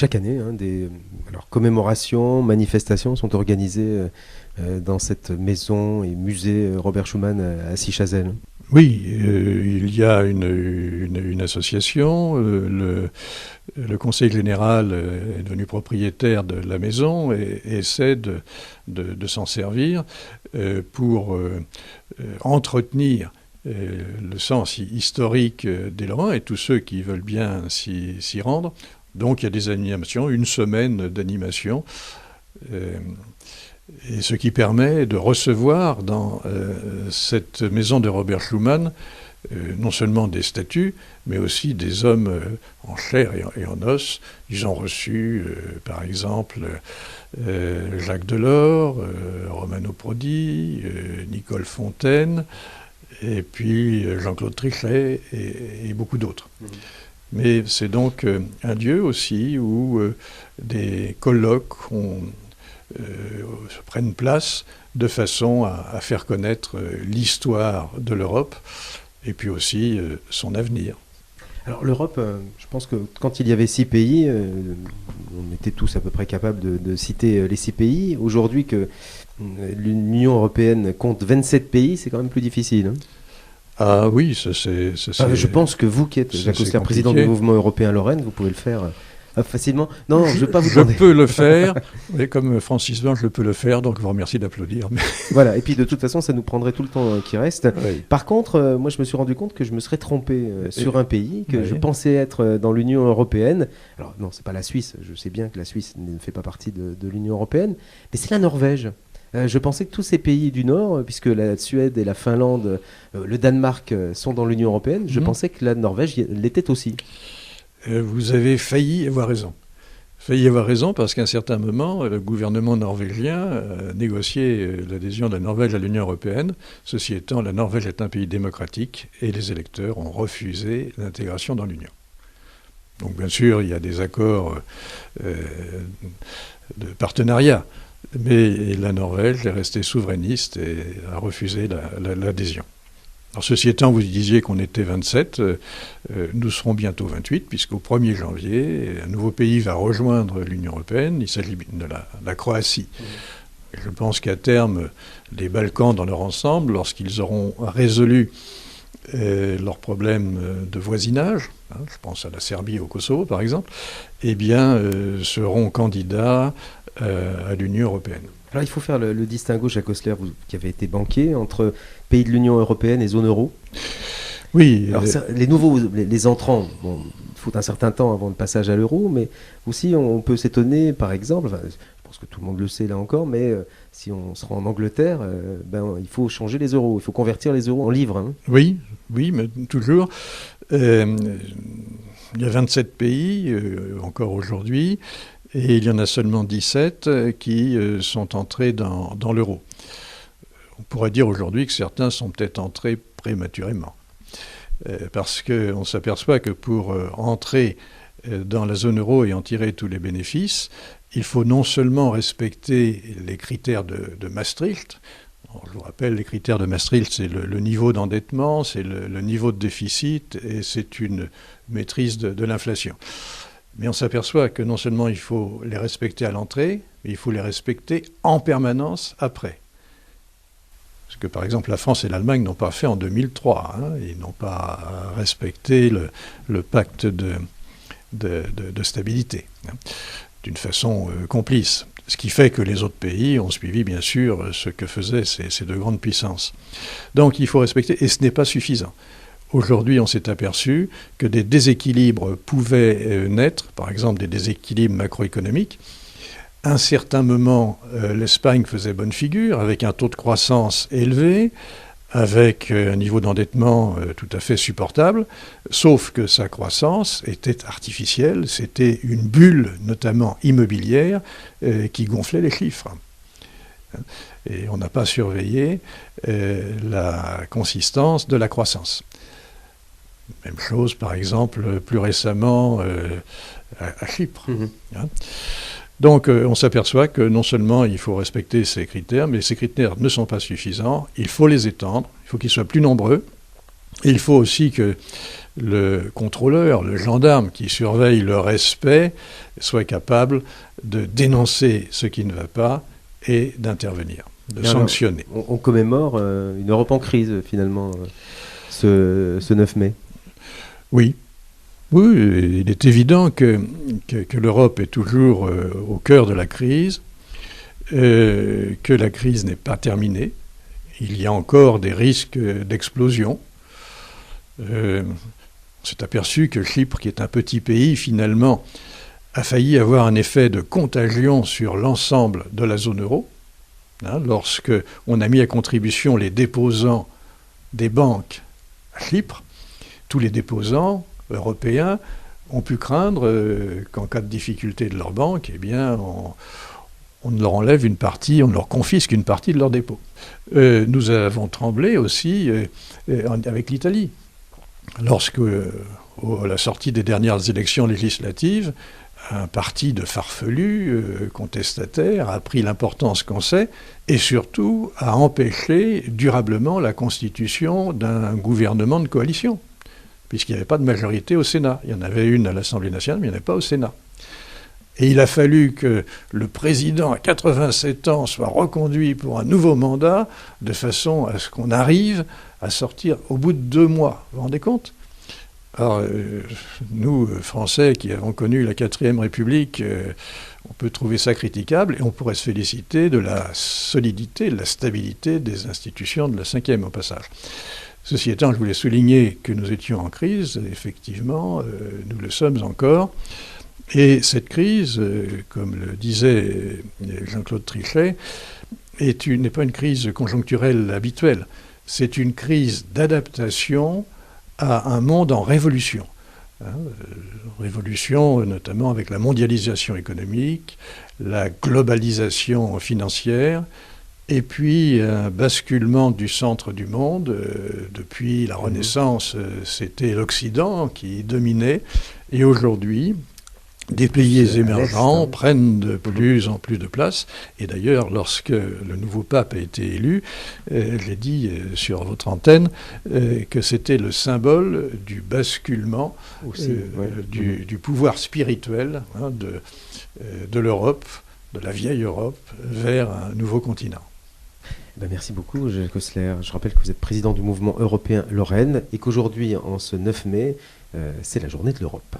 chaque année, alors, commémorations, manifestations sont organisées dans cette maison et musée Robert Schuman à Sichazel. Oui, il y a une association, le conseil général est devenu propriétaire de la maison et essaie de s'en servir pour entretenir le sens historique des Lorrains et tous ceux qui veulent bien s'y rendre. Donc il y a des animations, une semaine d'animation. Et ce qui permet de recevoir dans cette maison de Robert Schuman non seulement des statues, mais aussi des hommes en chair et en os. Ils ont reçu, par exemple, Jacques Delors, Romano Prodi, Nicole Fontaine, et puis Jean-Claude Trichet et beaucoup d'autres. Mmh. Mais c'est donc un lieu aussi où des colloques prennent place de façon à faire connaître l'histoire de l'Europe et puis aussi son avenir. Alors l'Europe, je pense que quand il y avait 6 pays, on était tous à peu près capables de citer les 6 pays. Aujourd'hui que l'Union européenne compte 27 pays, c'est quand même plus difficile. Hein. Ah oui, ça c'est... je pense que vous qui êtes Jacques Osler, président du mouvement européen Lorraine, vous pouvez le faire... facilement. Non, je ne vais pas vous demander. Je peux le faire, mais comme Francis Blanche, je peux le faire, donc je vous remercie d'applaudir. Mais... Voilà, et puis de toute façon, ça nous prendrait tout le temps qui reste. Oui. Par contre, moi je me suis rendu compte que je me serais trompé sur un pays, que je pensais être dans l'Union européenne. Alors non, c'est pas la Suisse, je sais bien que la Suisse ne fait pas partie de l'Union européenne, mais c'est la Norvège. Je pensais que tous ces pays du Nord, puisque la Suède et la Finlande, le Danemark sont dans l'Union européenne, je pensais que la Norvège l'était aussi. Vous avez failli avoir raison. Failli avoir raison parce qu'à un certain moment, le gouvernement norvégien a négocié l'adhésion de la Norvège à l'Union européenne. Ceci étant, la Norvège est un pays démocratique et les électeurs ont refusé l'intégration dans l'Union. Donc bien sûr, il y a des accords de partenariat, mais la Norvège est restée souverainiste et a refusé l'adhésion. Alors, ceci étant, vous disiez qu'on était 27, nous serons bientôt 28, puisqu'au 1er janvier, un nouveau pays va rejoindre l'Union européenne, il s'agit de la Croatie. Et je pense qu'à terme, les Balkans dans leur ensemble, lorsqu'ils auront résolu leurs problèmes de voisinage, je pense à la Serbie et au Kosovo par exemple, eh bien, seront candidats à l'Union européenne. Alors il faut faire le distinguo, Jacques Osler, vous qui avez été banquier, entre pays de l'Union européenne et zone euro. Oui. Alors les entrants, bon, il faut un certain temps avant le passage à l'euro, mais aussi on peut s'étonner, par exemple, je pense que tout le monde le sait là encore, mais si on se rend en Angleterre, il faut changer les euros, il faut convertir les euros en livres. Hein. Oui, mais toujours. Il y a 27 pays encore aujourd'hui. Et il y en a seulement 17 qui sont entrés dans l'euro. On pourrait dire aujourd'hui que certains sont peut-être entrés prématurément. Parce qu'on s'aperçoit que pour entrer dans la zone euro et en tirer tous les bénéfices, il faut non seulement respecter les critères de Maastricht. Alors, je vous rappelle, les critères de Maastricht, c'est le niveau d'endettement, c'est le niveau de déficit et c'est une maîtrise de l'inflation. Mais on s'aperçoit que non seulement il faut les respecter à l'entrée, mais il faut les respecter en permanence après. Parce que par exemple la France et l'Allemagne n'ont pas fait en 2003. Ils n'ont pas respecté le pacte de stabilité d'une façon complice. Ce qui fait que les autres pays ont suivi bien sûr ce que faisaient ces deux grandes puissances. Donc il faut respecter, et ce n'est pas suffisant. Aujourd'hui, on s'est aperçu que des déséquilibres pouvaient naître, par exemple des déséquilibres macroéconomiques. À un certain moment, l'Espagne faisait bonne figure, avec un taux de croissance élevé, avec un niveau d'endettement tout à fait supportable, sauf que sa croissance était artificielle, c'était une bulle, notamment immobilière, qui gonflait les chiffres. Et on n'a pas surveillé la consistance de la croissance. Même chose, par exemple, plus récemment à Chypre. Donc, on s'aperçoit que non seulement il faut respecter ces critères, mais ces critères ne sont pas suffisants. Il faut les étendre, il faut qu'ils soient plus nombreux. Il faut aussi que le contrôleur, le gendarme qui surveille le respect, soit capable de dénoncer ce qui ne va pas et d'intervenir, de sanctionner. On commémore une Europe en crise, finalement, ce 9 mai. Oui. Oui, il est évident que l'Europe est toujours au cœur de la crise, que la crise n'est pas terminée. Il y a encore des risques d'explosion. On s'est aperçu que Chypre, qui est un petit pays, finalement, a failli avoir un effet de contagion sur l'ensemble de la zone euro. Lorsque on a mis à contribution les déposants des banques à Chypre, tous les déposants européens ont pu craindre qu'en cas de difficulté de leur banque, eh bien, on leur enlève une partie, on leur confisque une partie de leurs dépôts. Nous avons tremblé aussi avec l'Italie. Lorsque, à la sortie des dernières élections législatives, un parti de farfelus contestataires a pris l'importance qu'on sait et surtout a empêché durablement la constitution d'un gouvernement de coalition, puisqu'il n'y avait pas de majorité au Sénat. Il y en avait une à l'Assemblée nationale, mais il n'y en avait pas au Sénat. Et il a fallu que le président à 87 ans soit reconduit pour un nouveau mandat, de façon à ce qu'on arrive à sortir au bout de 2 mois. Vous vous rendez compte ? Alors, nous, Français, qui avons connu la 4e République, on peut trouver ça critiquable et on pourrait se féliciter de la solidité, de la stabilité des institutions de la 5e, au passage. Ceci étant, je voulais souligner que nous étions en crise, effectivement, nous le sommes encore. Et cette crise, comme le disait Jean-Claude Trichet, n'est pas une crise conjoncturelle habituelle. C'est une crise d'adaptation à un monde en révolution. Révolution notamment avec la mondialisation économique, la globalisation financière, et puis un basculement du centre du monde. Depuis la Renaissance, c'était l'Occident qui dominait, et aujourd'hui, des pays émergents prennent de plus en plus de place. Et d'ailleurs, lorsque le nouveau pape a été élu, j'ai dit sur votre antenne que c'était le symbole du basculement du pouvoir spirituel de l'Europe, de la vieille Europe, vers un nouveau continent. Merci beaucoup, Jacques Osler. Je rappelle que vous êtes président du mouvement européen Lorraine et qu'aujourd'hui, en ce 9 mai, c'est la journée de l'Europe.